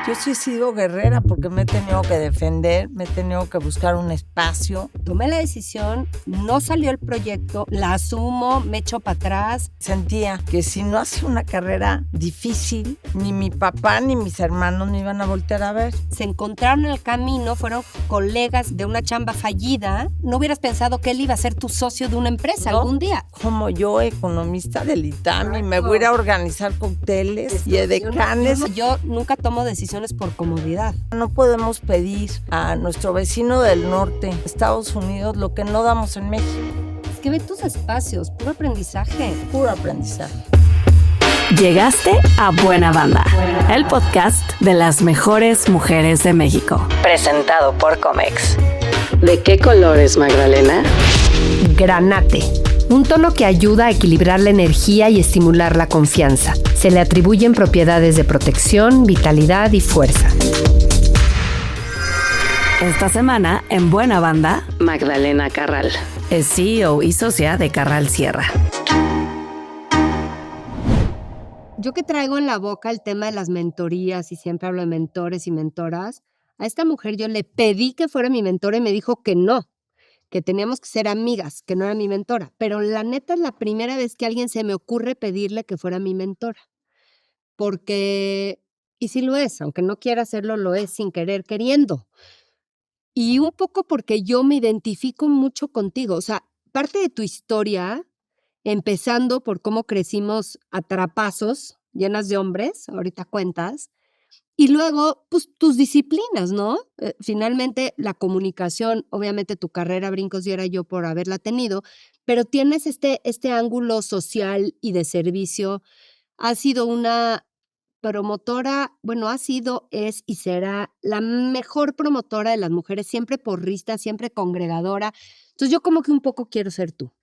Yo sí he sido guerrera porque me he tenido que defender, me he tenido que buscar un espacio. Tomé la decisión, no salió el proyecto, la asumo, me echo para atrás. Sentía que si no hacía una carrera difícil, ni mi papá ni mis hermanos me iban a voltear a ver. Se encontraron en el camino, fueron colegas de una chamba fallida. No hubieras pensado que él iba a ser tu socio de una empresa algún día. Como yo, economista del ITAMI, me voy a ir a organizar cócteles y edecanes. Yo nunca tomo decisiones por comodidad. No podemos pedir a nuestro vecino del norte, Estados Unidos, lo que no damos en México. Es que ve tus espacios, puro aprendizaje. Puro aprendizaje. Llegaste a Buena Banda, el podcast de las mejores mujeres de México. Presentado por Comex. ¿De qué color es Magdalena? Granate. Un tono que ayuda a equilibrar la energía y estimular la confianza. Se le atribuyen propiedades de protección, vitalidad y fuerza. Esta semana, en Buena Banda, Magdalena Carral es CEO y socia de Carral Sierra. Yo que traigo en la boca el tema de las mentorías y siempre hablo de mentores y mentoras, a esta mujer yo le pedí que fuera mi mentora y me dijo que no, que teníamos que ser amigas, que no era mi mentora. Pero la neta es la primera vez que a alguien se me ocurre pedirle que fuera mi mentora. Porque, y sí lo es, aunque no quiera hacerlo, lo es sin querer, queriendo. Y un poco porque yo me identifico mucho contigo. O sea, parte de tu historia, empezando por cómo crecimos a trapazos, llenas de hombres, ahorita cuentas, y luego, pues, tus disciplinas, ¿no? Finalmente, la comunicación, obviamente tu carrera brincos diera yo por haberla tenido, pero tienes este ángulo social y de servicio. Has sido una promotora, bueno, ha sido, es y será la mejor promotora de las mujeres, siempre porrista, siempre congregadora. Entonces, yo como que un poco quiero ser tú.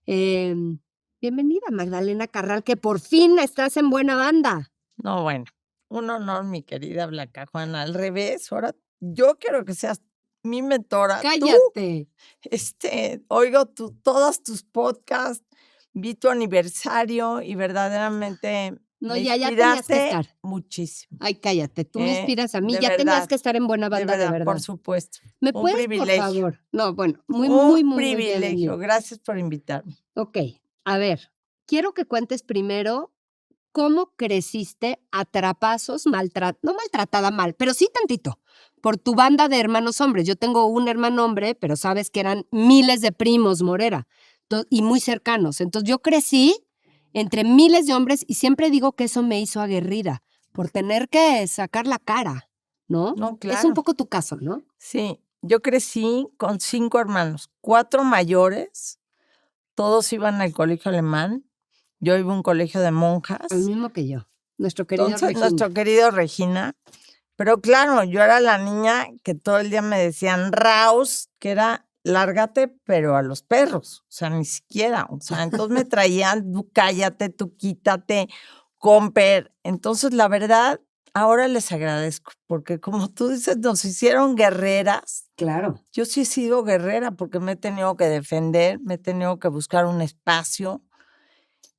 Bienvenida, Magdalena Carral, que por fin estás en Buena Banda. No, bueno, un honor, mi querida Blanca Juana. Al revés, ahora yo quiero que seas mi mentora. ¡Cállate! Oigo todos tus podcasts, vi tu aniversario y verdaderamente No, me ya tenías que inspiraste estar. muchísimo. Ay, cállate, tú me inspiras a mí. De Ya tenías verdad, que estar en Buena Banda, de verdad. por supuesto. ¿Me Un puedes, privilegio. por favor? No, bueno, muy Un bien de privilegio. mí. Gracias por invitarme. Ok, a ver, quiero que cuentes primero cómo creciste a trapazos, no maltratada mal, pero sí tantito, por tu banda de hermanos hombres. Yo tengo un hermano hombre, pero sabes que eran miles de primos, Morera, y muy cercanos. Entonces yo crecí entre miles de hombres y siempre digo que eso me hizo aguerrida, por tener que sacar la cara, ¿no? No, claro. Es un poco tu caso, ¿no? Sí, yo crecí con 5 hermanos, 4 mayores, todos iban al colegio alemán. Yo iba a un colegio de monjas. El mismo que yo, nuestro querido Entonces, Regina. nuestro querido Regina. Pero claro, yo era la niña que todo el día me decían Raus, que era lárgate, pero a los perros. O sea, ni siquiera. O sea, entonces me traían, tú cállate, tú quítate, comper. Entonces, la verdad, ahora les agradezco, porque como tú dices, nos hicieron guerreras. Claro. Yo sí he sido guerrera porque me he tenido que defender, me he tenido que buscar un espacio.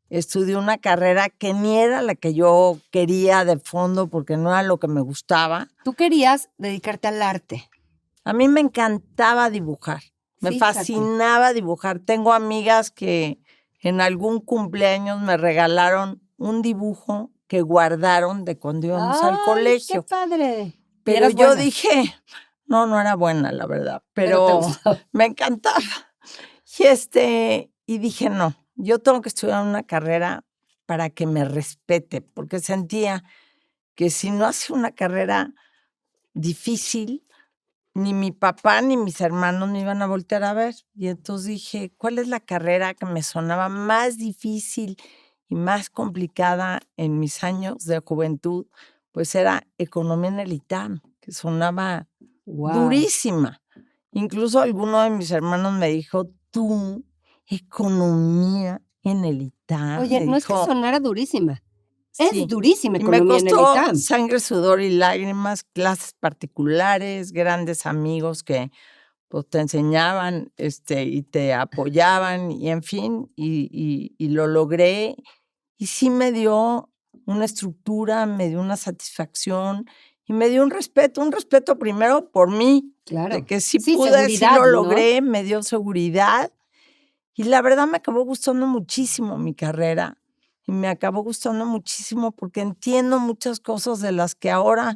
Estudié una carrera que ni era la que yo quería de fondo porque no era lo que me gustaba. Tú querías dedicarte al arte. A mí me encantaba dibujar, me Fíjate. fascinaba dibujar. Tengo amigas que en algún cumpleaños me regalaron un dibujo que guardaron de cuando íbamos al colegio. ¡Qué padre! Pero yo dije, no era buena, la verdad, pero me encantaba. Y dije, no, yo tengo que estudiar una carrera para que me respete, porque sentía que si no hacía una carrera difícil, ni mi papá ni mis hermanos me iban a voltear a ver. Y entonces dije, ¿cuál es la carrera que me sonaba más difícil y más complicada en mis años de juventud? Pues era economía en el ITAM, que sonaba durísima. Incluso alguno de mis hermanos me dijo, tú, economía en el ITAM. Oye, no es que sonara durísima. Sí. Es durísima Y me economía en el costó ITAM. sangre, sudor y lágrimas, clases particulares, grandes amigos que pues, te enseñaban y te apoyaban, y en fin, y lo logré. Y sí me dio una estructura, me dio una satisfacción y me dio un respeto primero por mí, Claro. de que sí Sí, pude, sí seguridad, lo ¿no? logré, me dio seguridad. Y la verdad me acabó gustando muchísimo mi carrera. Y me acabó gustando muchísimo porque entiendo muchas cosas de las que ahora,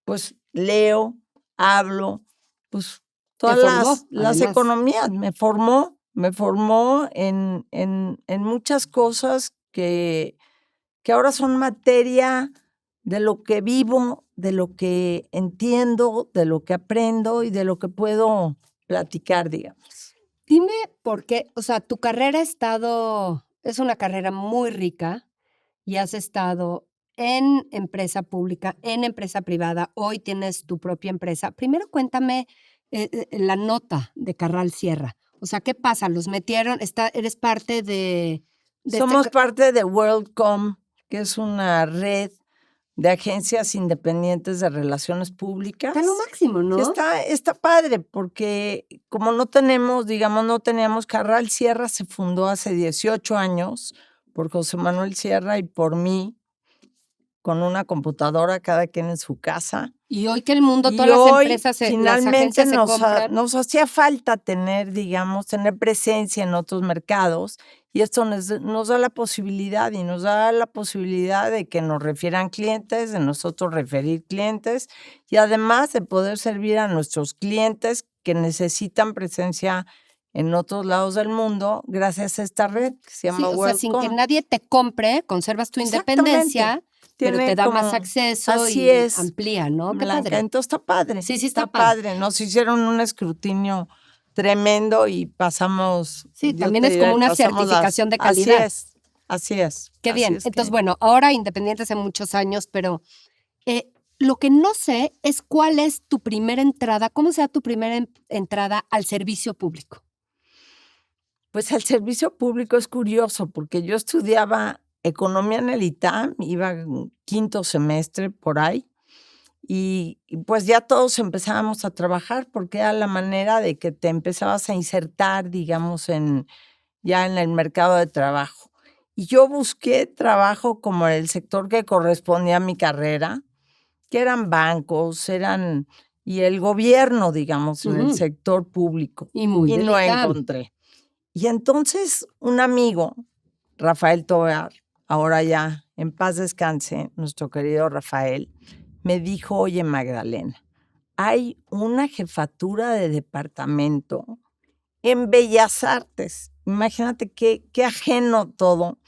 pues, leo, hablo, pues, todas formó, las además. economías. Me formó en muchas cosas que ahora son materia de lo que vivo, de lo que entiendo, de lo que aprendo y de lo que puedo platicar, digamos. Dime por qué, o sea, tu carrera es una carrera muy rica y has estado en empresa pública, en empresa privada, hoy tienes tu propia empresa. Primero cuéntame la nota de Carral Sierra. O sea, ¿qué pasa? ¿Los metieron? ¿Eres parte de Somos parte de WorldCom, que es una red de agencias independientes de relaciones públicas. Está lo máximo, Y ¿no? está padre, porque como no teníamos Carral Sierra, se fundó hace 18 años por José Manuel Sierra y por mí, con una computadora cada quien en su casa. Y hoy que el mundo, Y todas las hoy, empresas, las finalmente, agencias se compran. nos hacía falta tener presencia en otros mercados, y esto nos da la posibilidad, de que nos refieran clientes, de nosotros referir clientes, y además de poder servir a nuestros clientes que necesitan presencia en otros lados del mundo, gracias a esta red que se llama Sí, o sea, sin que WorldCom. nadie te compre, conservas tu independencia, pero te Tiene da más como acceso así y es, amplía, ¿no? Qué Blanca. padre. Entonces está padre. Sí, sí está padre. padre. Nos hicieron un escrutinio tremendo y pasamos. Sí, yo también te es diré, como una pasamos certificación de Así calidad. es. Qué así bien. es Entonces, que- bueno, ahora independiente hace muchos años, pero lo que no sé es cuál es tu primera entrada, cómo sea tu primera entrada al servicio público. Pues el servicio público es curioso porque yo estudiaba economía en el ITAM, iba en quinto semestre por ahí. Y pues ya todos empezábamos a trabajar porque era la manera de que te empezabas a insertar, digamos, ya en el mercado de trabajo. Y yo busqué trabajo como en el sector que correspondía a mi carrera, que eran bancos, y el gobierno, digamos, en el Ujú. sector público. Y muy Y no delicado. encontré. Y entonces un amigo, Rafael Tovar, ahora ya en paz descanse, nuestro querido Rafael, me dijo: oye, Magdalena, hay una jefatura de departamento en Bellas Artes. Imagínate qué ajeno todo.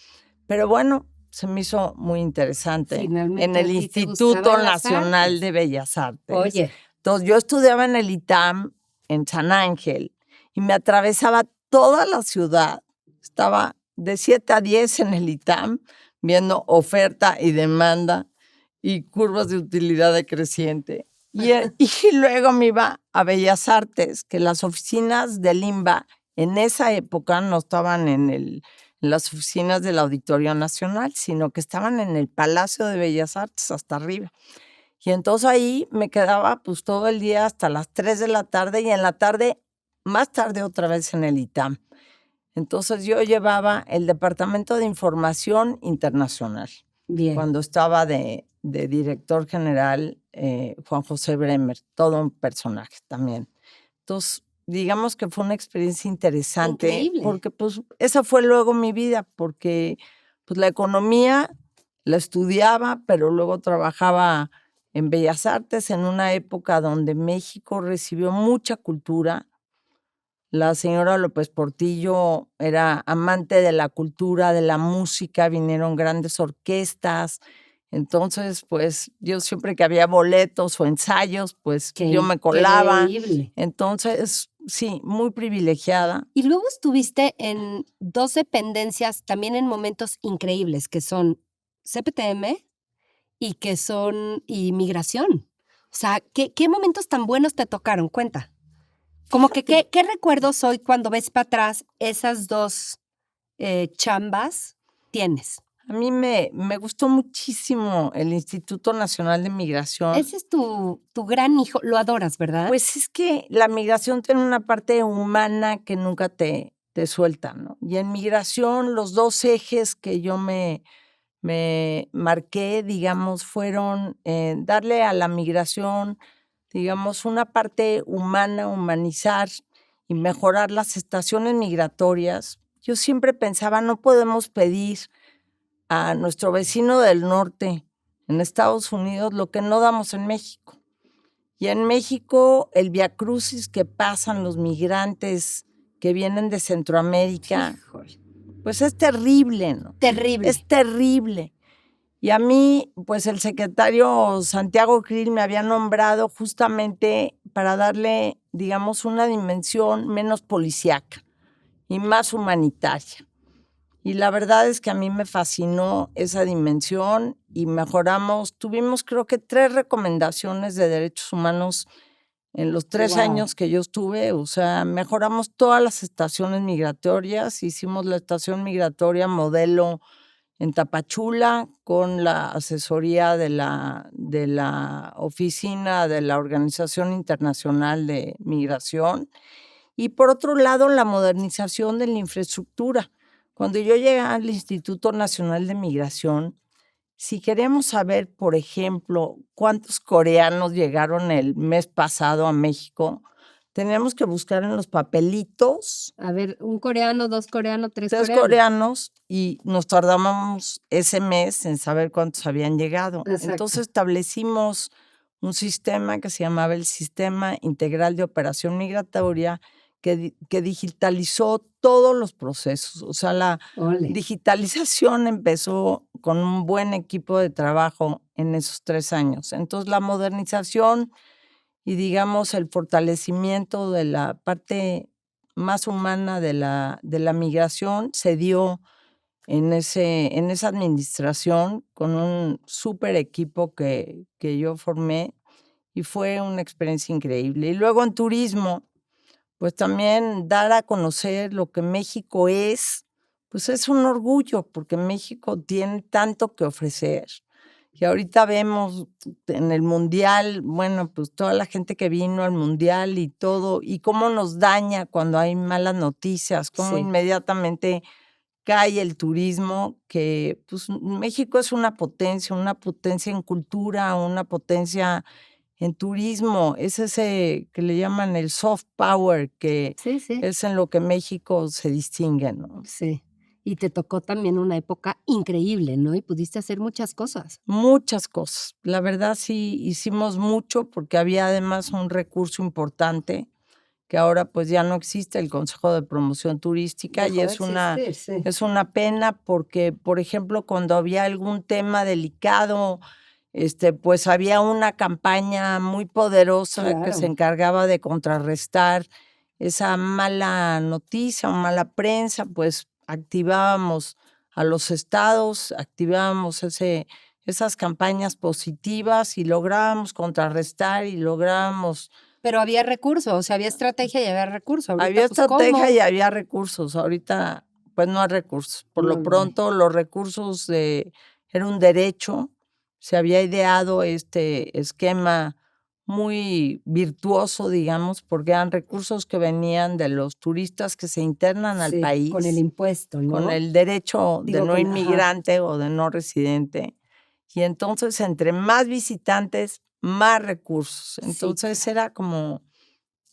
Pero bueno, se me hizo muy interesante. Finalmente En a el ti te Instituto gustaban las Nacional artes. de Bellas Artes. Oye, Entonces, yo estudiaba en el ITAM, en San Ángel, y me atravesaba toda la ciudad. Estaba de 7 a 10 en el ITAM, viendo oferta y demanda y curvas de utilidad decreciente. Y luego me iba a Bellas Artes, que las oficinas del INBA en esa época no estaban en las oficinas del Auditorio Nacional, sino que estaban en el Palacio de Bellas Artes hasta arriba. Y entonces ahí me quedaba pues todo el día hasta las 3 de la tarde y en la tarde, más tarde otra vez en el ITAM. Entonces yo llevaba el Departamento de Información Internacional. bien. Cuando estaba de director general Juan José Bremer, todo un personaje también. Entonces, digamos que fue una experiencia interesante. Increíble. Porque pues esa fue luego mi vida, porque pues la economía la estudiaba, pero luego trabajaba en Bellas Artes en una época donde México recibió mucha cultura. La señora López Portillo era amante de la cultura, de la música, vinieron grandes orquestas. Entonces, pues yo siempre que había boletos o ensayos, pues yo me colaba. Increíble. Entonces, sí, muy privilegiada. Y luego estuviste en 2 dependencias también en momentos increíbles, que son CPTM y migración. O sea, ¿qué momentos tan buenos te tocaron? Cuenta. Como que, ¿qué recuerdos hoy cuando ves para atrás esas 2 chambas tienes? A mí me gustó muchísimo el Instituto Nacional de Migración. Ese es tu gran hijo, lo adoras, ¿verdad? Pues es que la migración tiene una parte humana que nunca te suelta, ¿no? Y en migración, los 2 ejes que yo me me marqué, digamos, fueron darle a la migración, digamos, una parte humana, humanizar y mejorar las estaciones migratorias. Yo siempre pensaba, no podemos pedir a nuestro vecino del norte en Estados Unidos lo que no damos en México. Y en México, el viacrucis que pasan los migrantes que vienen de Centroamérica, Híjole. pues es terrible, ¿no? Terrible. Es terrible. Y a mí, pues el secretario Santiago Krill me había nombrado justamente para darle, digamos, una dimensión menos policíaca y más humanitaria. Y la verdad es que a mí me fascinó esa dimensión y mejoramos, tuvimos creo que 3 recomendaciones de derechos humanos en los 3 Wow. años que yo estuve. O sea, mejoramos todas las estaciones migratorias, hicimos la estación migratoria modelo en Tapachula con la asesoría de la oficina de la Organización Internacional de Migración. Y por otro lado, la modernización de la infraestructura. Cuando yo llegué al Instituto Nacional de Migración, si queremos saber, por ejemplo, cuántos coreanos llegaron el mes pasado a México, teníamos que buscar en los papelitos A ver, un coreano, 2 coreanos, 3 3 coreanos. coreanos y nos tardábamos ese mes en saber cuántos habían llegado. Exacto. Entonces establecimos un sistema que se llamaba el Sistema Integral de Operación Migratoria que digitalizó todos los procesos. O sea, la Ole. digitalización empezó con un buen equipo de trabajo en esos 3 años. Entonces, la modernización y, digamos, el fortalecimiento de la parte más humana de la migración se dio en esa administración con un súper equipo que yo formé y fue una experiencia increíble. Y luego en turismo, pues también dar a conocer lo que México es, pues es un orgullo, porque México tiene tanto que ofrecer. Y ahorita vemos en el Mundial, bueno, pues toda la gente que vino al Mundial y todo, y cómo nos daña cuando hay malas noticias, cómo Sí. inmediatamente cae el turismo, que pues México es una potencia en cultura, una potencia en turismo, es ese que le llaman el soft power, que Sí, sí. es en lo que México se distingue, ¿no? Sí. Y te tocó también una época increíble, ¿no? Y pudiste hacer muchas cosas. Muchas cosas. La verdad sí hicimos mucho porque había además un recurso importante que ahora pues ya no existe, el Consejo de Promoción Turística, Dejó y de es existir, sí. una pena porque, por ejemplo, cuando había algún tema delicado, pues había una campaña muy poderosa que se Claro. encargaba de contrarrestar esa mala noticia o mala prensa, pues activábamos a los estados, activábamos esas campañas positivas y lográbamos contrarrestar y lográbamos. Pero había recursos, o sea, había estrategia y había recursos. Ahorita, Había pues, ¿cómo? estrategia y había recursos. Ahorita, pues no hay recursos. Por No lo lo hay. pronto, los recursos era un derecho. Se había ideado este esquema muy virtuoso, digamos, porque eran recursos que venían de los turistas que se internan al Sí, país. con el impuesto, ¿no? Con el derecho Digo, de no ajá. inmigrante o de no residente. Y entonces, entre más visitantes, más recursos. Sí, Entonces, era como,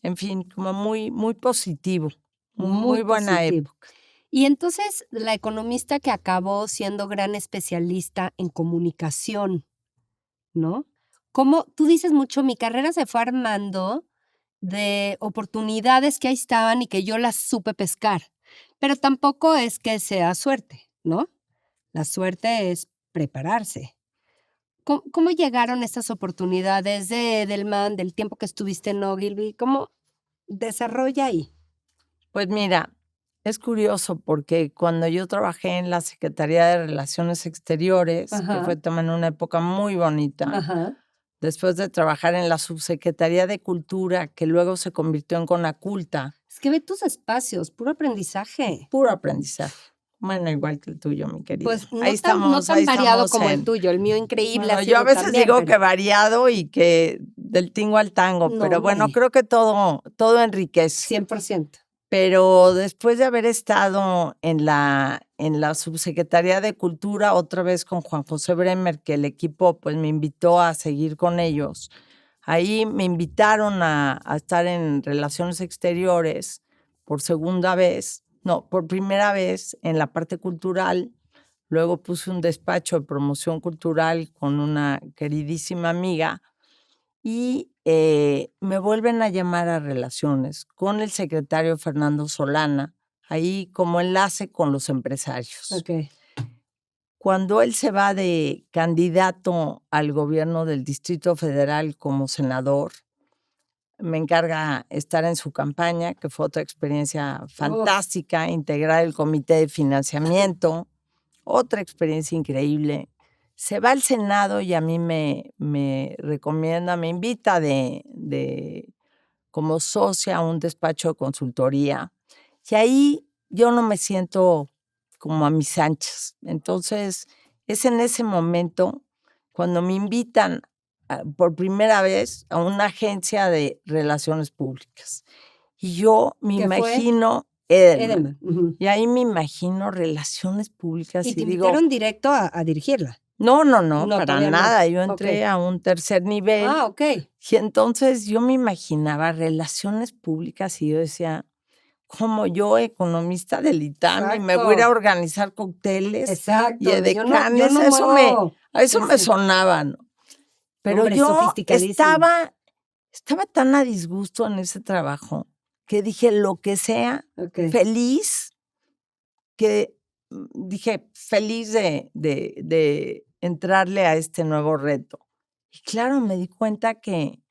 en fin, como muy, muy positivo. muy Muy buena positivo. época. Y entonces, la economista que acabó siendo gran especialista en comunicación, ¿no? Como tú dices mucho, mi carrera se fue armando de oportunidades que ahí estaban y que yo las supe pescar. Pero tampoco es que sea suerte, ¿no? La suerte es prepararse. ¿Cómo llegaron estas oportunidades de Edelman, del tiempo que estuviste en Ogilvy? ¿Cómo desarrolla ahí? Pues mira, es curioso porque cuando yo trabajé en la Secretaría de Relaciones Exteriores, que Ajá. fue también una época muy bonita, Ajá. después de trabajar en la Subsecretaría de Cultura, que luego se convirtió en Conaculta, Es que ve tus espacios, puro aprendizaje. puro aprendizaje. Bueno, igual que el tuyo, mi querida. Pues no ahí tan, no estamos, tan ahí variado estamos como el en. tuyo, el mío increíble Bueno, ha yo a sido veces también, digo que pero variado y que del tingo al tango, no, pero bueno, hombre, creo que todo enriquece. 100%. Pero después de haber estado en la en la Subsecretaría de Cultura, otra vez con Juan José Bremer, que el equipo pues me invitó a seguir con ellos. Ahí me invitaron a estar en Relaciones Exteriores por por primera vez en la parte cultural. Luego puse un despacho de promoción cultural con una queridísima amiga y me vuelven a llamar a Relaciones con el secretario Fernando Solana, ahí como enlace con los empresarios. Ok. Cuando él se va de candidato al gobierno del Distrito Federal como senador, me encarga estar en su campaña, que fue otra experiencia fantástica, integrar el comité de financiamiento, otra experiencia increíble. Se va al Senado y a mí me recomienda, me invita como socia a un despacho de consultoría. Y ahí yo no me siento como a mis anchas. Entonces, es en ese momento cuando me invitan por primera vez a una agencia de relaciones públicas. Y yo me imagino Edelman. Uh-huh. Y ahí me imagino relaciones públicas. ¿Y te digo, invitaron directo a dirigirla? No, para todavía nada. no. Yo entré a un tercer nivel. Ah, ok. Y entonces yo me imaginaba relaciones públicas y yo decía, como yo, economista del ITAM, y me voy a ir a organizar cócteles. Exacto. Y edecanes, yo no eso me sonaba, ¿no? Pero hombre, yo estaba tan a disgusto en ese trabajo que dije, lo que sea, feliz, dije, feliz de entrarle a este nuevo reto. Y claro, me di cuenta que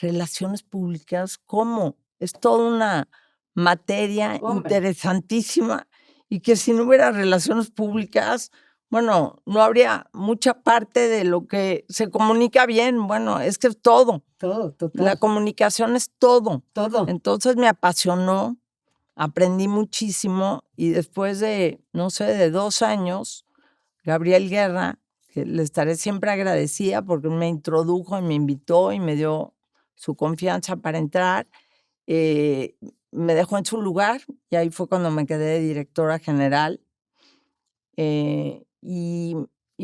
relaciones públicas, ¿cómo? Es toda una materia interesantísima y que si no hubiera relaciones públicas, bueno, no habría mucha parte de lo que se comunica bien. Bueno, es que es todo. Todo, total. La comunicación es todo. Todo. Entonces me apasionó, aprendí muchísimo y después de 2 años, Gabriel Guerra, que le estaré siempre agradecida porque me introdujo y me invitó y me dio su confianza para entrar, me dejó en su lugar y ahí fue cuando me quedé de directora general. Y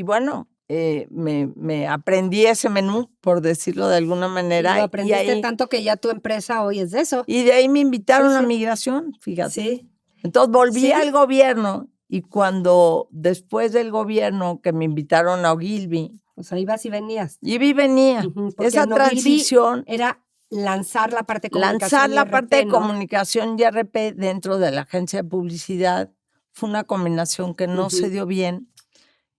bueno, me aprendí ese menú, por decirlo de alguna manera. Y lo aprendiste tanto que ya tu empresa hoy es de eso. Y de ahí me invitaron a migración, fíjate. Sí. Entonces volví al gobierno y cuando después del gobierno que me invitaron a Ogilvy. O sea, ibas y venías. Iba y venía. Esa transición. Era lanzar la parte de comunicación y RP dentro de la agencia de publicidad. Fue una combinación que no se dio bien.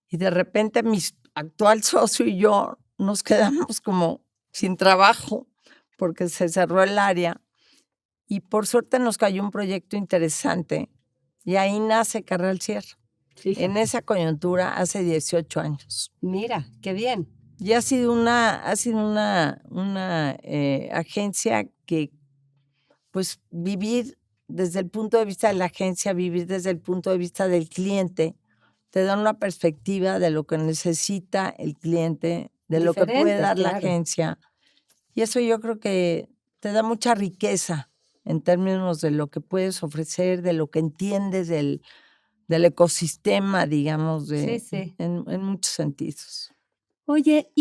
Y de repente mi actual socio y yo nos quedamos como sin trabajo porque se cerró el área. Y por suerte nos cayó un proyecto interesante. Y ahí nace Carrera Sierra. Fíjate. En esa coyuntura hace 18 años. Mira, qué bien. Y ha sido una agencia que, pues, vivir desde el punto de vista de la agencia, vivir desde el punto de vista del cliente, te da una perspectiva de lo que necesita el cliente, de lo que puede dar la agencia. Y eso yo creo que te da mucha riqueza en términos de lo que puedes ofrecer, de lo que entiendes del ecosistema, digamos, en muchos sentidos. Oye,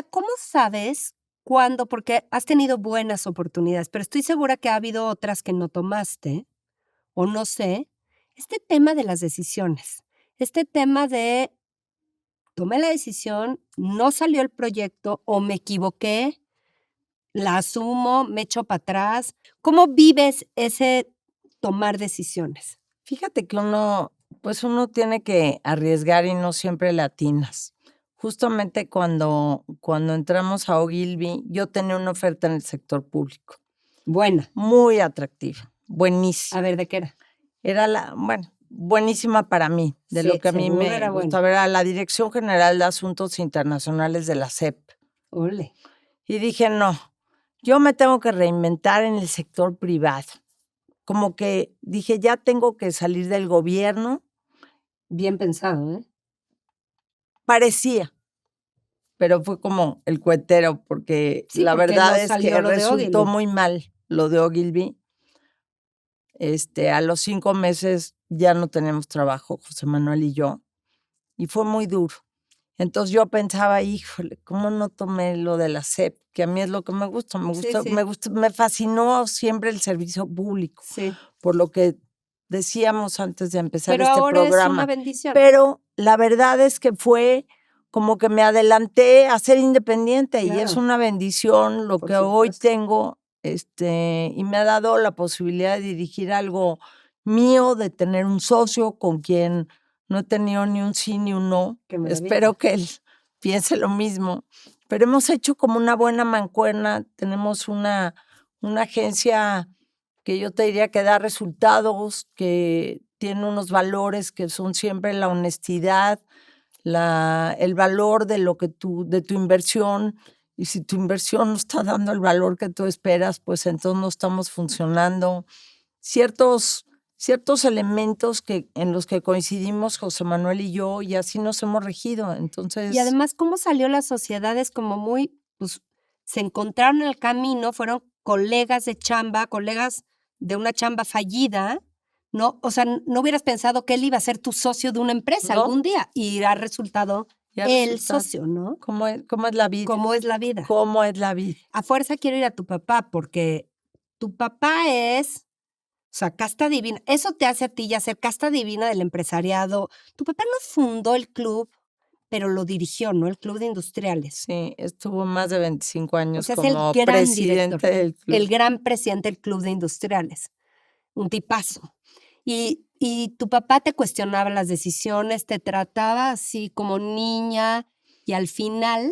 ¿cómo sabes cuándo? Porque has tenido buenas oportunidades, pero estoy segura que ha habido otras que no tomaste, o no sé. Este tema de las decisiones, este tema de tomé la decisión, no salió el proyecto, o me equivoqué, la asumo, me echo para atrás. ¿Cómo vives ese tomar decisiones? Fíjate que uno tiene que arriesgar y no siempre le atinas. Justamente cuando entramos a Ogilvy, yo tenía una oferta en el sector público. Buena. Muy atractiva, buenísima. A ver, ¿de qué era? Era buenísima para mí, de lo que a mí me gustaba. Era la Dirección General de Asuntos Internacionales de la SEP. Ole. Y dije, no, yo me tengo que reinventar en el sector privado. Como que dije, ya tengo que salir del gobierno. Bien pensado, ¿eh? Parecía, pero fue como el cuetero, porque la verdad es que resultó muy mal lo de Ogilvy. A los 5 meses ya no teníamos trabajo, José Manuel y yo, y fue muy duro. Entonces yo pensaba, híjole, ¿cómo no tomé lo de la SEP? Que a mí es lo que me gusta, me fascinó siempre el servicio público, por lo que decíamos antes de empezar Pero este ahora programa. es una bendición. Pero la verdad es que fue como que me adelanté a ser independiente y es Claro. una bendición lo Por que hoy supuesto. tengo, y me ha dado la posibilidad de dirigir algo mío, de tener un socio con quien no he tenido ni un sí ni un no. Qué maravilla. Espero que él piense lo mismo. Pero hemos hecho como una buena mancuerna. Tenemos una agencia que yo te diría que da resultados, que tiene unos valores que son siempre la honestidad, el valor de de tu inversión. Y si tu inversión no está dando el valor que tú esperas, pues entonces no estamos funcionando. Ciertos elementos en los que coincidimos José Manuel y yo, y así nos hemos regido. Entonces, Y además, ¿cómo salió la sociedad? Es como muy, pues, se encontraron en el camino, fueron colegas de chamba, colegas de una chamba fallida, ¿no? O sea, no hubieras pensado que él iba a ser tu socio de una empresa ¿no? algún día y ha resultado Ya el resulta socio, ¿no? ¿Cómo es la vida? ¿Cómo es la vida? ¿Cómo es la vida? A fuerza quiero ir a tu papá porque tu papá es, o sea, casta divina. Eso te hace a ti ya ser casta divina del empresariado. Tu papá no fundó el club, pero lo dirigió, ¿no? El Club de Industriales. Sí, estuvo más de 25 O años sea, es el como gran presidente director, del club. el gran presidente del Club de Industriales. Un tipazo. Y tu papá te cuestionaba las decisiones, te trataba así como niña y al final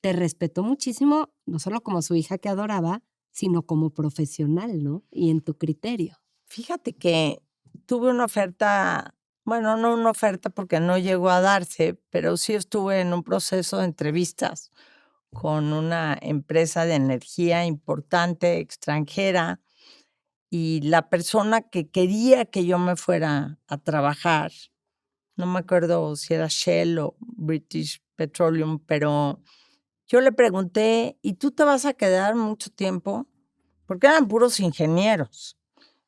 te respetó muchísimo, no solo como su hija que adoraba, sino como profesional, ¿no? Y en tu criterio. Fíjate que tuve una oferta, bueno, no una oferta porque no llegó a darse, pero sí estuve en un proceso de entrevistas con una empresa de energía importante, extranjera, y la persona que quería que yo me fuera a trabajar, no me acuerdo si era Shell o British Petroleum, pero yo le pregunté, ¿y tú te vas a quedar mucho tiempo? Porque eran puros ingenieros.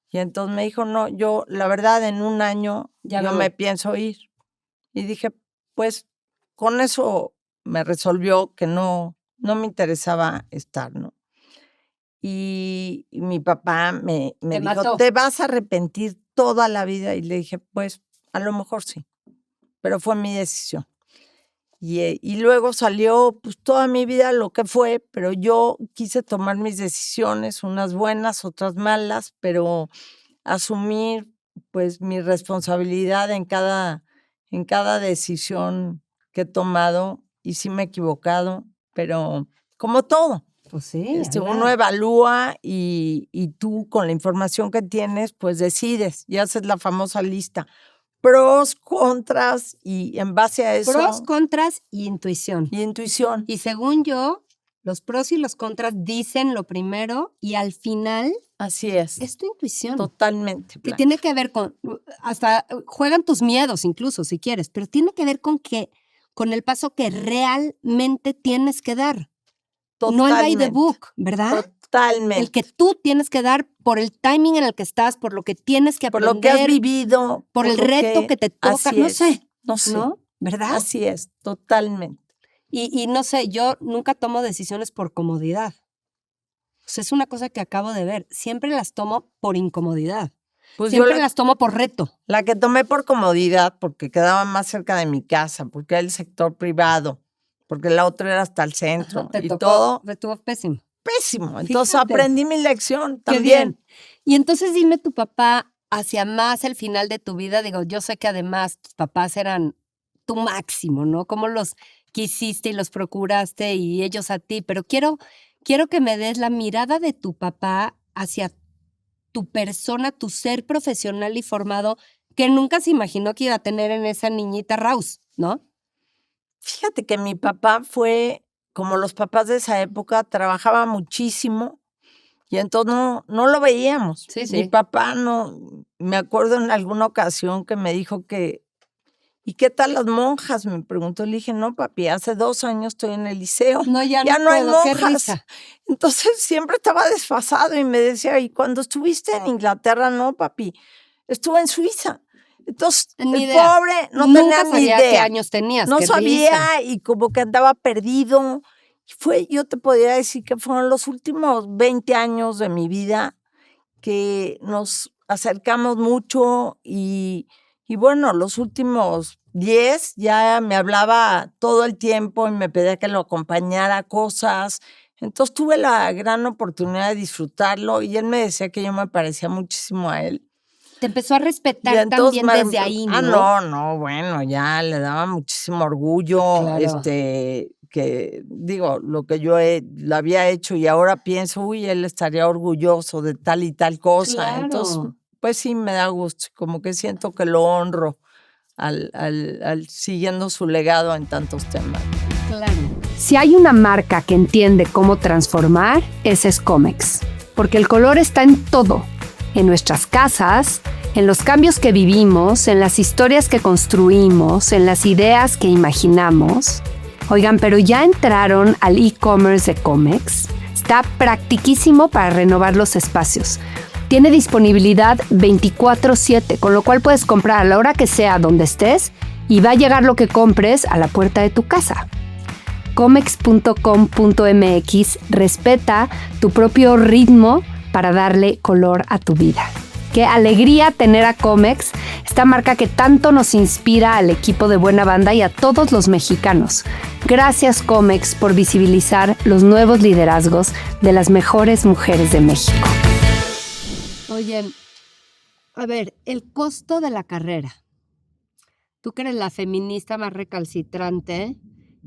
Y entonces me dijo, no, yo la verdad en un año Ya yo me me voy. pienso ir. Y dije, pues con eso me resolvió que no me interesaba estar, ¿no? Y mi papá me Te dijo, mató. te vas a arrepentir toda la vida. Y le dije, pues a lo mejor sí, pero fue mi decisión. Y luego salió pues toda mi vida lo que fue, pero yo quise tomar mis decisiones, unas buenas, otras malas, pero asumir pues mi responsabilidad en cada decisión que he tomado, y sí me he equivocado, pero como todo, Pues sí, uno evalúa y tú con la información que tienes pues decides y haces la famosa lista. Pros, contras, y en base a eso. Pros, contras y intuición. Y intuición. Y según yo, los pros y los contras dicen lo primero y al final Así es. es tu intuición. Totalmente. Que Blanca. tiene que ver con, hasta juegan tus miedos incluso si quieres, pero tiene que ver con el paso que realmente tienes que dar. No el by the book, ¿verdad? Totalmente. El que tú tienes que dar por el timing en el que estás, por lo que tienes que aprender. Por lo que has vivido. Por el reto que te toca, no sé. No sé. ¿No? ¿Verdad? Así es, totalmente. Y no sé, yo nunca tomo decisiones por comodidad. O sea, es una cosa que acabo de ver. Siempre las tomo por incomodidad. Pues Siempre yo las tomo por reto. La que tomé por comodidad, porque quedaba más cerca de mi casa, porque era el sector privado, porque la otra era hasta el centro y todo Estuvo pésimo. pésimo. Entonces Fíjate. aprendí mi lección Qué también. bien. Y entonces dime tu papá, hacia más el final de tu vida, digo, yo sé que además tus papás eran tu máximo, ¿no? Cómo los quisiste y los procuraste y ellos a ti, pero quiero que me des la mirada de tu papá hacia tu persona, tu ser profesional y formado, que nunca se imaginó que iba a tener en esa niñita Raus, ¿no? Fíjate que mi papá fue, como los papás de esa época, trabajaba muchísimo y entonces no lo veíamos. Sí, sí. Mi papá no, me acuerdo en alguna ocasión que me dijo que, ¿y qué tal las monjas? Me preguntó, le dije, no, papi, hace 2 años estoy en el liceo. No, ya no no hay puedo, qué monjas. risa. Entonces siempre estaba desfasado y me decía, ¿y cuando estuviste en Inglaterra? No, papi, estuve en Suiza. Entonces, Ni el idea. pobre no Nunca tenía ni sabía idea. qué años tenías. No qué sabía risa. y como que andaba perdido. Yo te podría decir que fueron los últimos 20 años de mi vida que nos acercamos mucho y bueno, los últimos 10 ya me hablaba todo el tiempo y me pedía que lo acompañara a cosas. Entonces tuve la gran oportunidad de disfrutarlo y él me decía que yo me parecía muchísimo a él. Te empezó a Y respetar entonces también desde ahí, ¿no? no, bueno, ya le daba muchísimo orgullo, Claro. que digo, lo que yo lo había hecho y ahora pienso, uy, él estaría orgulloso de tal y tal cosa. Entonces, Claro. pues sí, me da gusto, como que siento que lo honro al siguiendo su legado en tantos temas. Claro. Si hay una marca que entiende cómo transformar, esa es Comex. Porque el color está en todo. En nuestras casas, en los cambios que vivimos, en las historias que construimos, en las ideas que imaginamos. Oigan, pero ya entraron al e-commerce de Comex. Está practiquísimo para renovar los espacios. Tiene disponibilidad 24/7, con lo cual puedes comprar a la hora que sea donde estés y va a llegar lo que compres a la puerta de tu casa. Comex.com.mx respeta tu propio ritmo para darle color a tu vida. Qué alegría tener a Comex, esta marca que tanto nos inspira al equipo de Buena Banda y a todos los mexicanos. Gracias Comex por visibilizar los nuevos liderazgos de las mejores mujeres de México. Oye, a ver, el costo de la carrera. Tú que eres la feminista más recalcitrante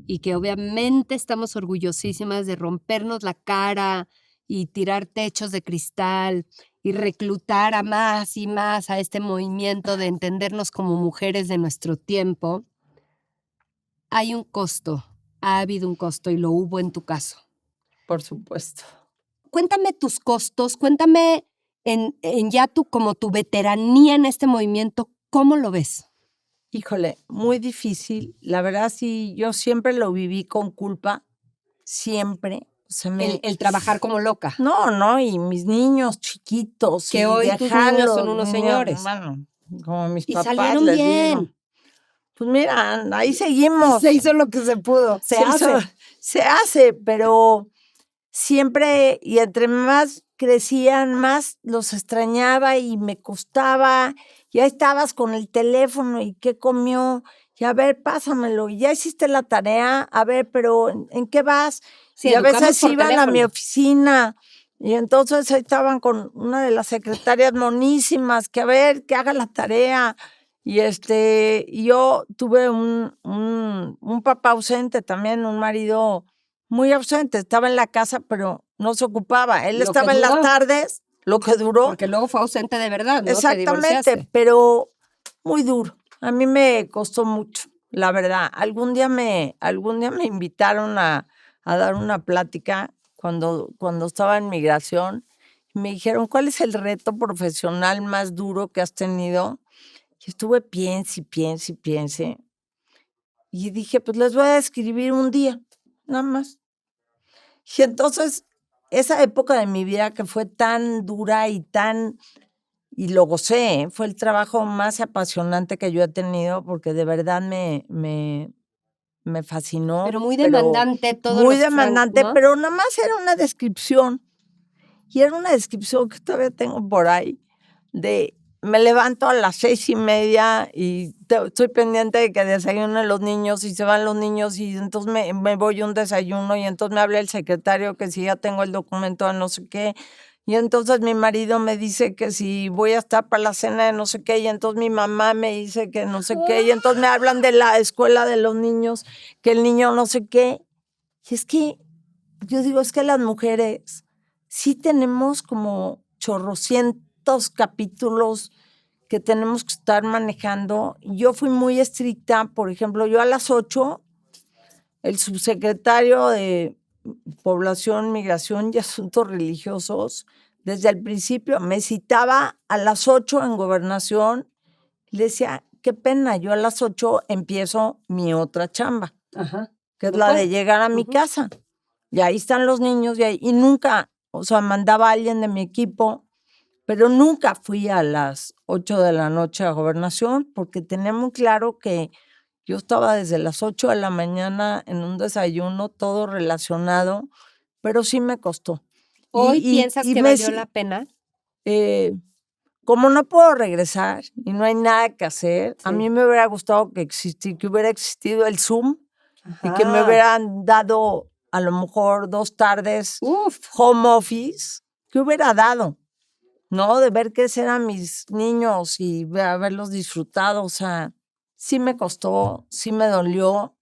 y que obviamente estamos orgullosísimas de rompernos la cara y tirar techos de cristal y reclutar a más y más a este movimiento de entendernos como mujeres de nuestro tiempo, hay un costo, ha habido un costo y lo hubo en tu caso. Por supuesto. Cuéntame tus costos, cuéntame en ya como tu veteranía en este movimiento, ¿cómo lo ves? Híjole, muy difícil. La verdad, sí, yo siempre lo viví con culpa. Siempre. O sea, El trabajar como loca. No, y mis niños chiquitos. Que y hoy tus niños son dejarlos, unos niños, señores. bueno, como mis Y papás salieron les bien. digo. Pues mira, ahí seguimos. Se hizo lo que se pudo. Se hace, pero siempre, y entre más crecían, más los extrañaba y me costaba. Ya estabas con el teléfono y qué comió. Y a ver, pásamelo. Y ya hiciste la tarea. A ver, pero ¿en qué vas? Sí, y a educamos veces por iban a mi teléfono. oficina. Y entonces ahí estaban con una de las secretarias monísimas, que a ver, que haga la tarea. Y yo tuve un papá ausente también, un marido muy ausente. Estaba en la casa, pero no se ocupaba. Él Lo que estaba en las duró. tardes, lo que duró. Porque luego fue ausente de verdad, ¿no? Te Exactamente, divorciaste. pero muy duro. A mí me costó mucho, la verdad. Algún día me invitaron a dar una plática cuando estaba en migración. Y me dijeron, ¿cuál es el reto profesional más duro que has tenido? Y estuve piense y piense y piense. Y dije, pues les voy a escribir un día, nada más. Y entonces, esa época de mi vida que fue tan dura y lo gocé, fue el trabajo más apasionante que yo he tenido porque de verdad me fascinó. Pero muy demandante todo. Muy demandante, ¿no? pero nada más era una descripción. Y era una descripción que todavía tengo por ahí, de me levanto a las 6:30 y estoy pendiente de que desayunen los niños y se van los niños y entonces me voy a un desayuno y entonces me habla el secretario que si ya tengo el documento de no sé qué y entonces mi marido me dice que si voy a estar para la cena de no sé qué y entonces mi mamá me dice que no sé qué y entonces me hablan de la escuela de los niños, que el niño no sé qué. Y es que yo digo, es que las mujeres sí tenemos como chorrocientos capítulos que tenemos que estar manejando. Yo fui muy estricta, por ejemplo, yo a las 8, el subsecretario de Población, Migración y Asuntos Religiosos, desde el principio me citaba a las 8 en Gobernación, le decía, qué pena, yo a las 8 empiezo mi otra chamba, Ajá. que es la de llegar a mi casa. Y ahí están los niños y nunca, o sea, mandaba a alguien de mi equipo Pero nunca fui a las 8 de la noche a Gobernación porque tenía muy claro que yo estaba desde las 8 de la mañana en un desayuno, todo relacionado, pero sí me costó. ¿Hoy piensas que valió la pena? Como no puedo regresar y no hay nada que hacer, a Sí. mí me hubiera gustado que hubiera existido el Zoom y que me hubieran dado a lo mejor 2 tardes home office, que hubiera dado, ¿no? De ver crecer a mis niños y haberlos disfrutado. O sea, sí me costó, sí me dolió,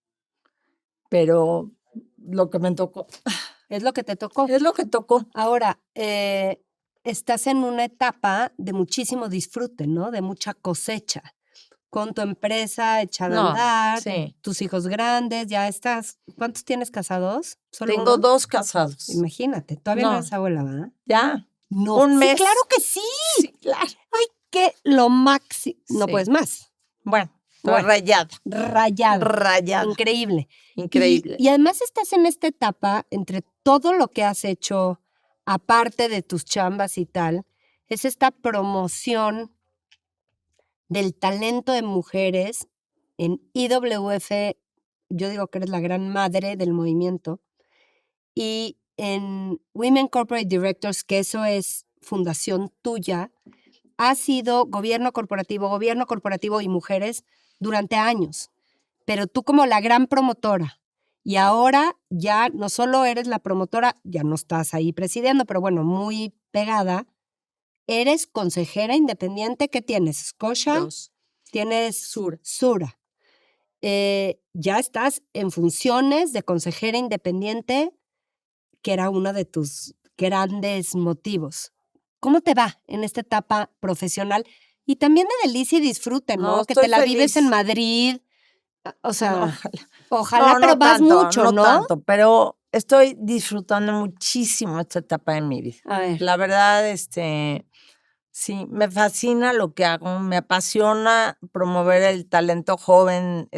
pero lo que me tocó. Es lo que te tocó. Es lo que tocó. Ahora, estás en una etapa de muchísimo disfrute, ¿no? De mucha cosecha. Con tu empresa echada a andar, sí. tus hijos grandes, ya estás. ¿Cuántos tienes casados? ¿Solo Tengo uno? 2 casados. Imagínate, todavía no No. eres abuela, ¿verdad? Ya. No. Un Sí, mes. claro que sí. Sí, claro. Ay, que lo máximo. No Sí. puedes más. Bueno, Bueno. rayada. Rayada. Increíble. Increíble. Y además estás en esta etapa, entre todo lo que has hecho, aparte de tus chambas y tal, es esta promoción del talento de mujeres en IWF. Yo digo que eres la gran madre del movimiento. Y en Women Corporate Directors, que eso es fundación tuya, ha sido gobierno corporativo y mujeres durante años. Pero tú como la gran promotora, y ahora ya no solo eres la promotora, ya no estás ahí presidiendo, pero bueno, muy pegada, eres consejera independiente. ¿Qué tienes? Scotia, 2. tienes Sura. Ya estás en funciones de consejera independiente, que era uno de tus grandes motivos. ¿Cómo te va en esta etapa profesional? Y también de delicia y disfrute, ¿no? No, Que te estoy la vives en feliz. Madrid. O sea, No, ojalá, no pero vas tanto, mucho, no ¿no? tanto, pero estoy disfrutando muchísimo esta etapa de mi vida. A ver. La verdad, sí, me fascina lo que hago, me apasiona promover el talento joven.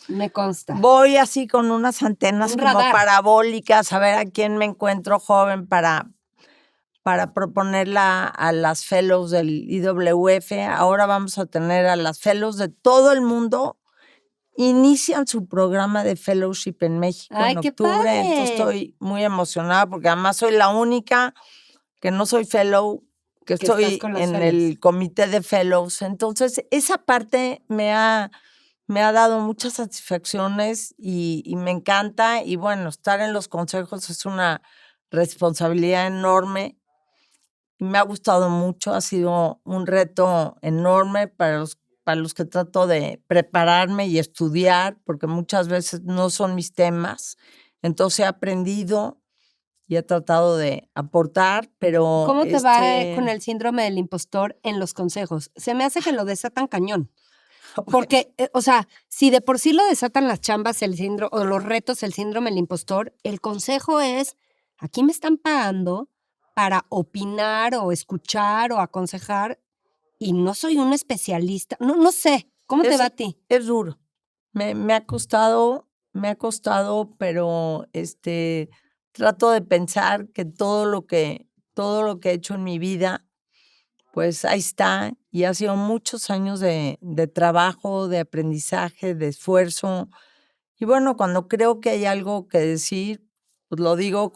Me consta. Voy así con unas antenas Un como radar. parabólicas a ver a quién me encuentro joven para proponerla a las fellows del IWF. Ahora vamos a tener a las fellows de todo el mundo. Inician su programa de fellowship en México ¡Ay, en qué octubre. padre! Entonces estoy muy emocionada porque además soy la única que no soy fellow, que estás estoy con las en fellows. el comité de fellows. Entonces esa parte me ha dado muchas satisfacciones y me encanta. Y bueno, estar en los consejos es una responsabilidad enorme. Y me ha gustado mucho, ha sido un reto enorme para los que trato de prepararme y estudiar, porque muchas veces no son mis temas. Entonces he aprendido y he tratado de aportar, pero ¿Cómo te va con el síndrome del impostor en los consejos? Se me hace que lo desatan cañón. Porque, o sea, si de por sí lo desatan las chambas, o los retos, el síndrome del impostor, el consejo es, aquí me están pagando para opinar o escuchar o aconsejar y no soy un especialista. No sé, ¿cómo te va a ti? Es duro. Me ha costado, pero trato de pensar que todo lo que he hecho en mi vida, pues ahí está, y ha sido muchos años de trabajo, de aprendizaje, de esfuerzo. Y bueno, cuando creo que hay algo que decir, pues lo digo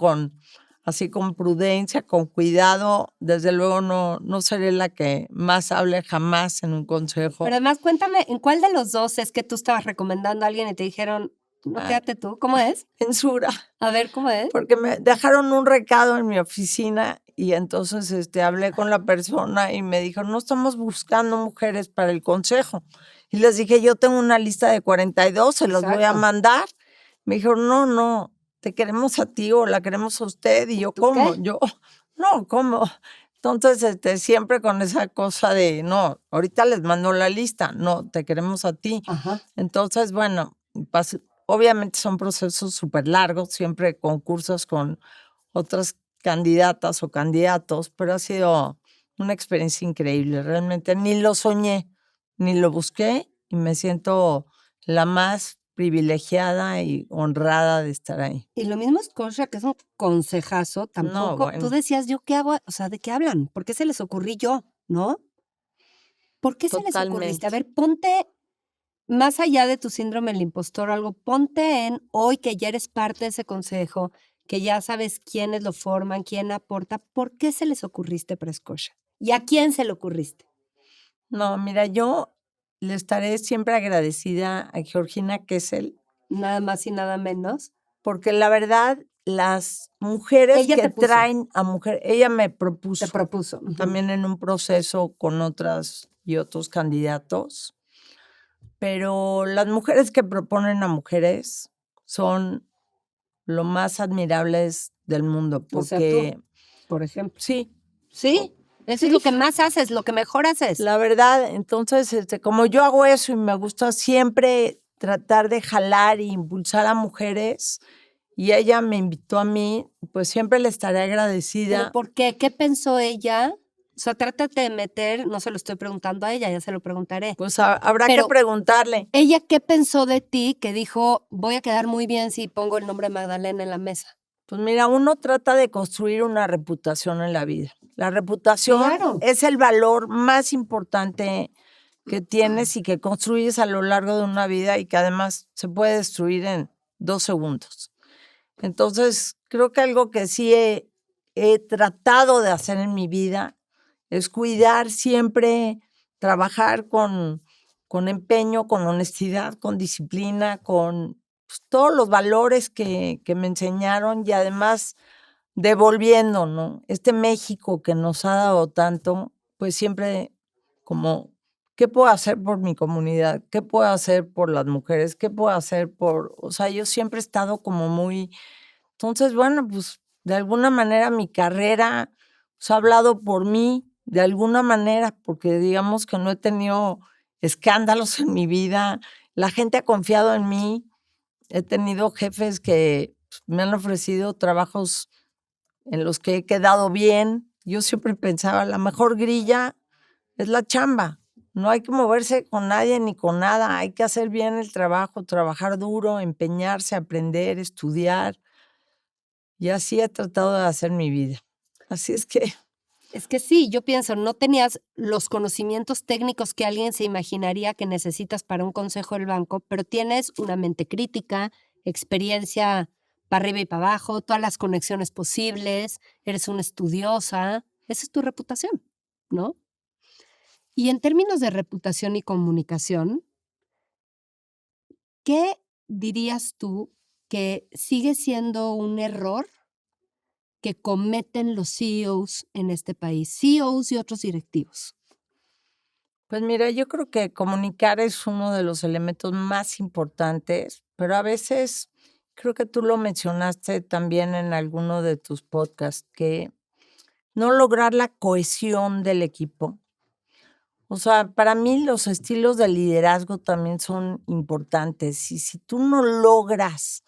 así con prudencia, con cuidado. Desde luego no seré la que más hable jamás en un consejo. Pero además, cuéntame, ¿en cuál de los dos es que tú estabas recomendando a alguien y te dijeron, no, quédate tú? ¿Cómo es? En Sura. A ver, ¿cómo es? Porque me dejaron un recado en mi oficina y entonces hablé con la persona y me dijo, no estamos buscando mujeres para el consejo. Y les dije, yo tengo una lista de 42, se los voy a Exacto. mandar. Me dijeron, no, te queremos a ti o la queremos a usted. Y yo, ¿Tú ¿cómo? qué? Yo, no, ¿cómo? Entonces, siempre con esa cosa de, no, ahorita les mando la lista, no, te queremos a ti. Ajá. Entonces, bueno, obviamente son procesos súper largos, siempre concursos con otras candidatas o candidatos, pero ha sido una experiencia increíble. Realmente ni lo soñé, ni lo busqué y me siento la más privilegiada y honrada de estar ahí. Y lo mismo Scotia, que es un consejazo, tampoco. bueno. Tú decías, ¿yo qué hago? O sea, ¿de qué hablan? ¿Por qué se les ocurrí yo? ¿No? ¿Por qué se les ocurriste? A Totalmente. ver, ponte, más allá de tu síndrome del impostor, algo, ponte en hoy que ya eres parte de ese consejo, que ya sabes quiénes lo forman, quién aporta. ¿Por qué se les ocurriste para Scotia? ¿Y a quién se le ocurriste? No, mira, yo le estaré siempre agradecida a Georgina Kessel, Nada más y nada menos. porque la verdad, las mujeres Ella que te puso. traen a mujer, ella me Te propuso propuso. Ujú. también en un proceso con otras y otros candidatos, pero las mujeres que proponen a mujeres son lo más admirables del mundo, O sea, tú, porque por ejemplo. sí, ¿Sí? Eso es Sí. lo que más haces, lo que mejor haces. la verdad, entonces, como yo hago eso y me gusta siempre tratar de jalar e impulsar a mujeres, y ella me invitó a mí, pues siempre le estaré ¿Pero agradecida. por qué? ¿Qué pensó ella? O sea, trátate de meter, no se lo estoy preguntando a ella, ya se lo preguntaré. Pues habrá Pero- que preguntarle. ¿Ella qué pensó de ti que dijo, voy a quedar muy bien si pongo el nombre de Magdalena en la mesa? Pues mira, uno trata de construir una reputación en la vida. La reputación Claro. es el valor más importante que tienes y que construyes a lo largo de una vida y que además se puede destruir en 2 segundos. Entonces, creo que algo que sí he tratado de hacer en mi vida es cuidar siempre, trabajar con empeño, con honestidad, con disciplina, con pues, todos los valores que me enseñaron y además devolviendo, ¿no? Este México que nos ha dado tanto, pues siempre como, ¿qué puedo hacer por mi comunidad? ¿Qué puedo hacer por las mujeres? ¿Qué puedo hacer por...? O sea, yo siempre he estado como muy... Entonces, bueno, pues de alguna manera mi carrera pues, ha hablado por mí, de alguna manera, porque digamos que no he tenido escándalos en mi vida, la gente ha confiado en mí, he tenido jefes que pues, me han ofrecido trabajos en los que he quedado bien. Yo siempre pensaba, la mejor grilla es la chamba. No hay que moverse con nadie ni con nada. Hay que hacer bien el trabajo, trabajar duro, empeñarse, aprender, estudiar. Y así he tratado de hacer mi vida. Así es que, Es que sí, yo pienso, no tenías los conocimientos técnicos que alguien se imaginaría que necesitas para un consejo del banco, pero tienes una mente crítica, experiencia para arriba y para abajo, todas las conexiones posibles, eres una estudiosa, esa es tu reputación, ¿no? Y en términos de reputación y comunicación, ¿qué dirías tú que sigue siendo un error que cometen los CEOs en este país, CEOs y otros directivos? pues mira, yo creo que comunicar es uno de los elementos más importantes, pero a veces, creo que tú lo mencionaste también en alguno de tus podcasts, que no lograr la cohesión del equipo. O sea, para mí los estilos de liderazgo también son importantes. Y si tú no logras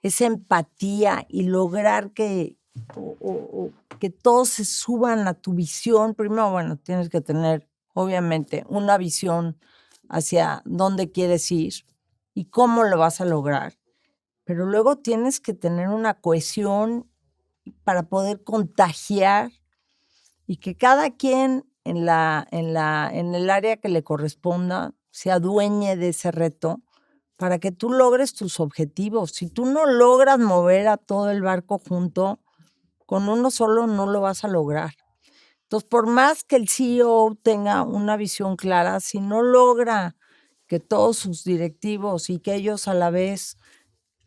esa empatía y lograr que, o que todos se suban a tu visión, primero, bueno, tienes que tener, obviamente, una visión hacia dónde quieres ir y cómo lo vas a lograr. Pero luego tienes que tener una cohesión para poder contagiar y que cada quien en el área que le corresponda se adueñe de ese reto para que tú logres tus objetivos. Si tú no logras mover a todo el barco junto, con uno solo no lo vas a lograr. Entonces, por más que el CEO tenga una visión clara, si no logra que todos sus directivos y que ellos a la vez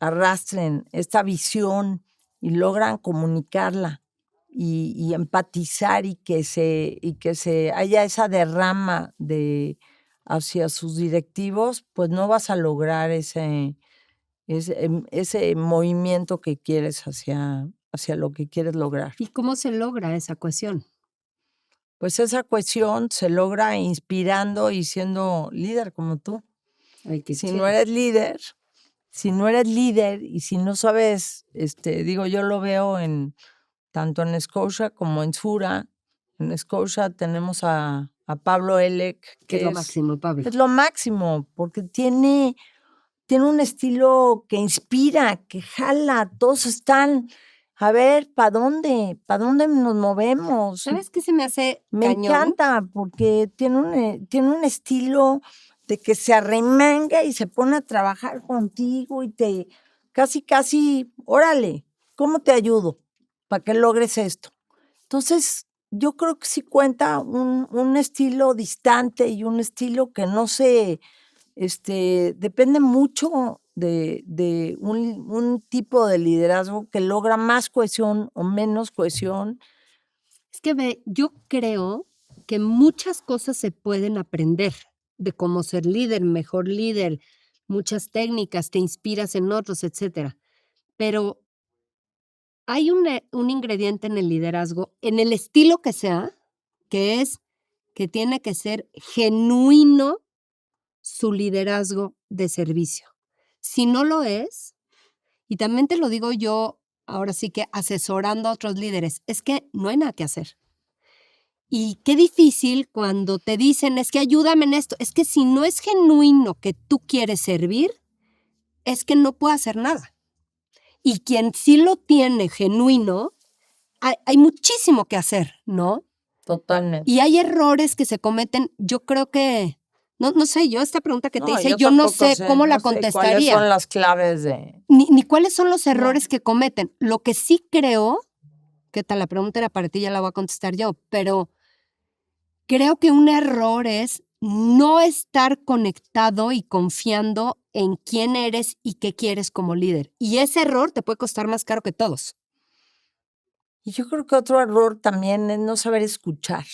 arrastren esta visión y logran comunicarla y empatizar y que se haya esa derrama hacia sus directivos, pues no vas a lograr ese movimiento que quieres hacia lo que quieres lograr. ¿Y cómo se logra esa cohesión? Pues esa cohesión se logra inspirando y siendo líder como tú. Ay, qué Si chido. no eres líder y si no sabes, digo, yo lo veo tanto en Scotia como en Sura. En Scotia tenemos a Pablo Elec, Que es lo máximo, Pablo. es lo máximo, porque tiene tiene un estilo que inspira, que jala, todos están, a ver, ¿para dónde? ¿Para dónde nos movemos? ¿Sabes qué se me hace Me cañón? encanta porque tiene un estilo de que se arremanga y se pone a trabajar contigo y te casi, órale, ¿cómo te ayudo para que logres esto? Entonces, yo creo que sí cuenta un estilo distante y un estilo que no se, depende mucho de un tipo de liderazgo que logra más cohesión o menos cohesión. Es que ve, yo creo que muchas cosas se pueden aprender de cómo ser líder, mejor líder, muchas técnicas, te inspiras en otros, etcétera. Pero hay un ingrediente en el liderazgo, en el estilo que sea, que es que tiene que ser genuino su liderazgo de servicio. Si no lo es, y también te lo digo yo, ahora sí que asesorando a otros líderes, es que no hay nada que hacer. Y qué difícil cuando te dicen, es que ayúdame en esto. Es que si no es genuino que tú quieres servir, es que no puedo hacer nada. Y quien sí lo tiene genuino, hay muchísimo que hacer, ¿no? Totalmente. Y hay errores que se cometen. Yo creo que, no sé, yo esta pregunta que te hice, yo no tampoco sé cómo la no sé ¿Cuáles contestaría. son las claves de...? Ni cuáles son los errores No. que cometen. Lo que sí creo, ¿qué tal? La pregunta era para ti, ya la voy a contestar yo, pero creo que un error es no estar conectado y confiando en quién eres y qué quieres como líder. Y ese error te puede costar más caro que todos. Y yo creo que otro error también es no saber escuchar.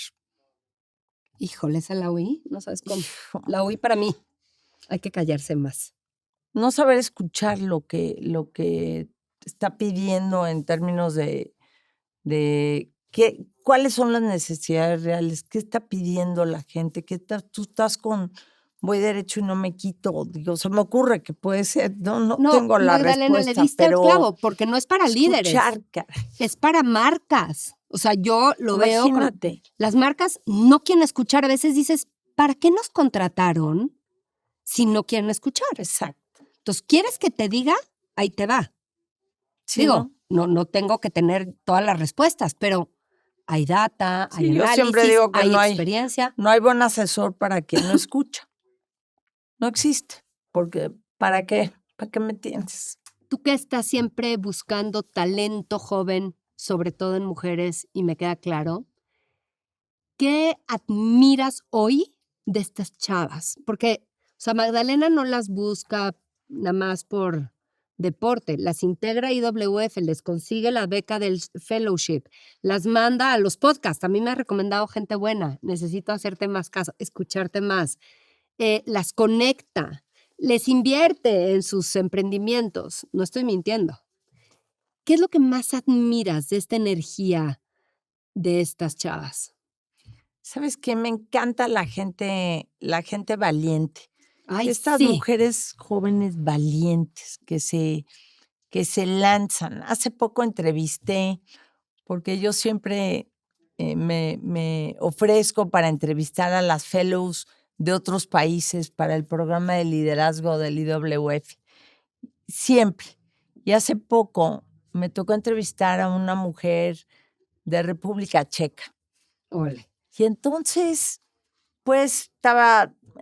Híjole, esa la oí, no sabes cómo. Hijo, La oí para mí. Hay que callarse más. no saber escuchar lo que está pidiendo en términos de cuáles son las necesidades reales, qué está pidiendo la gente, tú estás con voy derecho y no me quito, digo, se me ocurre que puede ser, no tengo la Magdalena, le respuesta, diste al pero clavo, porque no es para líderes, escuchar, caray. es para marcas. O sea, yo lo veo con Imagínate. las marcas no quieren escuchar. A veces dices, ¿para qué nos contrataron si no quieren escuchar? Exacto. Entonces, ¿quieres que te diga? Ahí te va. Sí, Digo, no tengo que tener todas las respuestas, pero hay data, hay Sí, yo análisis, siempre digo que hay no hay experiencia. no hay buen asesor para quien no escucha. No existe, porque ¿para qué? ¿Para qué me entiendes? Tú que estás siempre buscando talento joven, sobre todo en mujeres, y me queda claro, ¿qué admiras hoy de estas chavas? Porque, o sea, Magdalena no las busca nada más por deporte, las integra a IWF, les consigue la beca del fellowship, las manda a los podcasts. A mí me ha recomendado gente buena, necesito hacerte más caso, escucharte más. Las conecta, les invierte en sus emprendimientos. No estoy mintiendo. ¿Qué es lo que más admiras de esta energía de estas chavas? ¿Sabes qué? Me encanta la gente valiente. Ay, Estas sí. mujeres jóvenes valientes que se lanzan. Hace poco entrevisté, porque yo siempre me ofrezco para entrevistar a las fellows de otros países para el programa de liderazgo del IWF. Siempre. Y hace poco me tocó entrevistar a una mujer de República Checa. Ole. Y entonces, pues,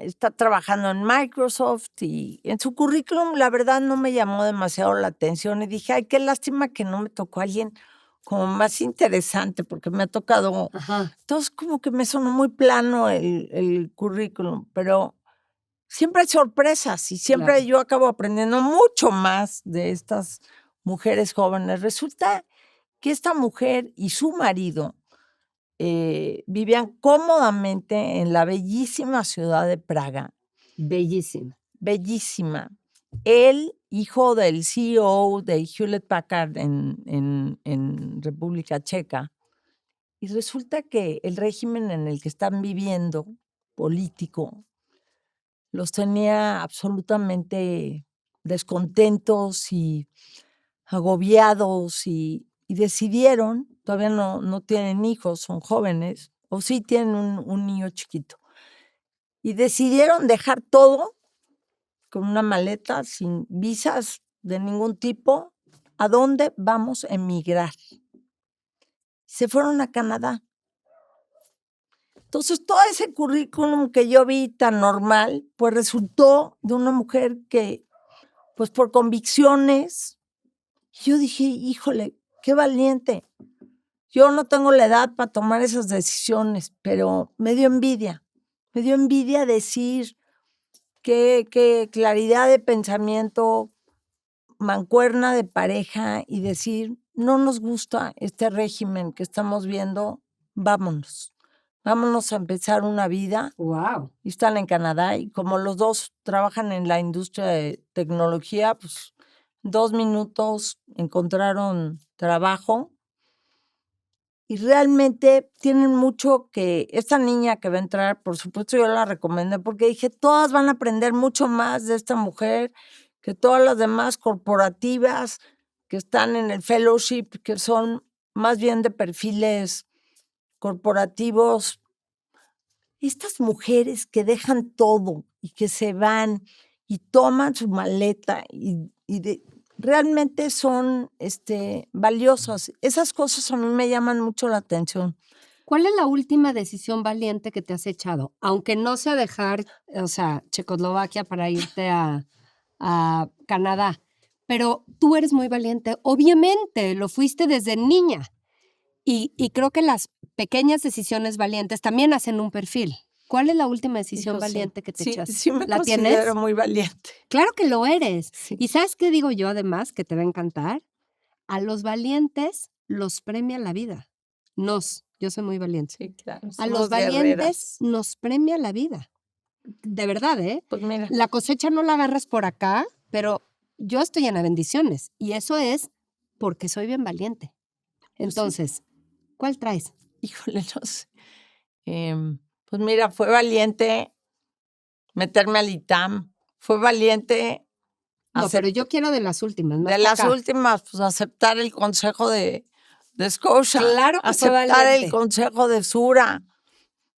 está trabajando en Microsoft y en su currículum, la verdad, no me llamó demasiado la atención y dije, ay, qué lástima que no me tocó alguien como más interesante, porque me ha tocado, Ajá. entonces como que me sonó muy plano el currículum, pero siempre hay sorpresas y siempre Claro. yo acabo aprendiendo mucho más de estas mujeres jóvenes. Resulta que esta mujer y su marido vivían cómodamente en la bellísima ciudad de Praga, Bellísima. bellísima. Él, hijo del CEO de Hewlett Packard en República Checa, y resulta que el régimen en el que están viviendo, político, los tenía absolutamente descontentos y agobiados y decidieron, todavía no tienen hijos, son jóvenes, o sí tienen un niño chiquito, y decidieron dejar todo con una maleta, sin visas de ningún tipo. ¿A dónde vamos a emigrar? Se fueron a Canadá. Entonces, todo ese currículum que yo vi tan normal, pues resultó de una mujer que, pues por convicciones, yo dije, híjole, qué valiente. Yo no tengo la edad para tomar esas decisiones, pero me dio envidia. Me dio envidia decir qué claridad de pensamiento, mancuerna de pareja y decir, no nos gusta este régimen que estamos viendo, vámonos. Vámonos a empezar una vida. Wow. Y están en Canadá y como los dos trabajan en la industria de tecnología, pues 2 minutos encontraron trabajo y realmente tienen mucho que... Esta niña que va a entrar, por supuesto yo la recomendé porque dije, todas van a aprender mucho más de esta mujer que todas las demás corporativas que están en el fellowship, que son más bien de perfiles corporativos. Estas mujeres que dejan todo y que se van y toman su maleta realmente son valiosas. Esas cosas a mí me llaman mucho la atención. ¿Cuál es la última decisión valiente que te has echado? Aunque no sea dejar, Checoslovaquia para irte a Canadá, pero tú eres muy valiente. Obviamente, lo fuiste desde niña. Y creo que las pequeñas decisiones valientes también hacen un perfil. ¿Cuál es la última decisión valiente que te echaste? Sí, me ¿La considero tienes? muy valiente. Claro que lo eres. Sí. ¿Y sabes qué digo yo además que te va a encantar? A los valientes los premia la vida. Yo soy muy valiente. Sí, claro. A los valientes nos premia la vida. De verdad, ¿eh? Pues mira. La cosecha no la agarras por acá, pero yo estoy llena de bendiciones. Y eso es porque soy bien valiente. Entonces, ¿cuál traes? Híjole, no sé. Pues mira, fue valiente meterme al ITAM. Fue valiente. No, pero yo quiero de las últimas. De las últimas, pues aceptar el consejo de Scotia. Claro que fue aceptar valiente. el consejo de Sura.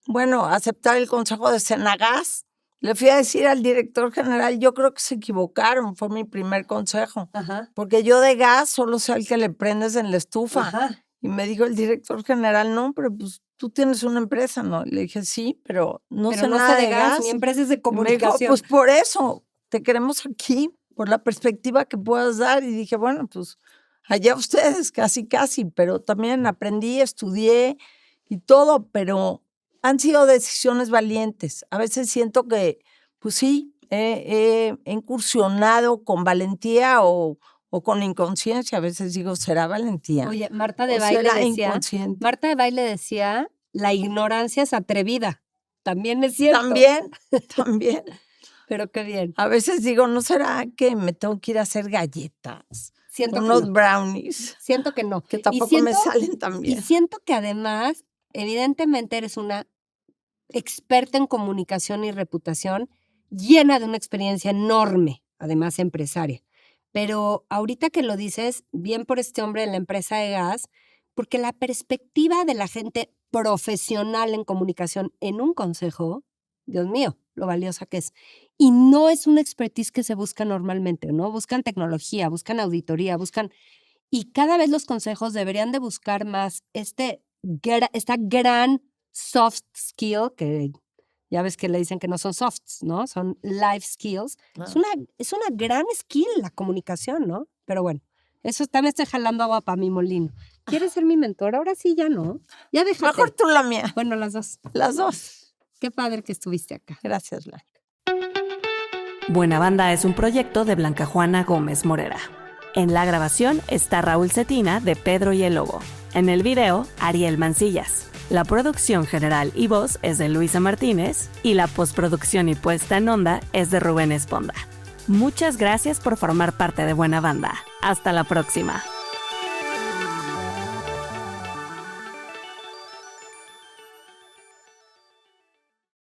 Bueno, aceptar el consejo de Senagas. Le fui a decir al director general, yo creo que se equivocaron, fue mi primer consejo. Ajá. Porque yo de gas solo sé el que le prendes en la estufa. Ajá. Y me dijo el director general, no, pero pues tú tienes una empresa, ¿no? Le dije, sí, pero no sé nada de gas. Mi empresa es de Me comunicación. dijo, pues por eso, te queremos aquí, por la perspectiva que puedas dar. Y dije, bueno, pues allá ustedes, casi, pero también aprendí, estudié y todo, pero han sido decisiones valientes. A veces siento que, pues sí, he incursionado con valentía o con inconsciencia. A veces digo, ¿será valentía? Oye, Marta ¿O de Baile será decía, inconsciente? Marta de Baile decía, la ignorancia es atrevida. También es cierto. También. Pero qué bien. A veces digo, ¿no será que me tengo que ir a hacer galletas? Siento que Unos no. brownies. Siento que no. Que tampoco me salen tan bien. Y siento que además, evidentemente eres una experta en comunicación y reputación, llena de una experiencia enorme, además empresaria. Pero ahorita que lo dices, bien por este hombre en la empresa de gas, porque la perspectiva de la gente profesional en comunicación en un consejo, Dios mío, lo valiosa que es. Y no es una expertise que se busca normalmente, ¿no? Buscan tecnología, buscan auditoría, y cada vez los consejos deberían de buscar más esta gran soft skill, que ya ves que le dicen que no son softs, ¿no? Son life skills. Ah. Es una gran skill la comunicación, ¿no? Pero bueno, eso también estoy jalando agua para mi molino. ¿Quieres ser mi mentor? Ahora sí, ya no. Ya déjate. Mejor tú la mía. Bueno, las dos. Las dos. Qué padre que estuviste acá. Gracias, Blanca. Buena Banda es un proyecto de Blanca Juana Gómez Morera. En la grabación está Raúl Cetina de Pedro y el Lobo. En el video, Ariel Mancillas. La producción general y voz es de Luisa Martínez y la postproducción y puesta en onda es de Rubén Esponda. Muchas gracias por formar parte de Buena Banda. Hasta la próxima.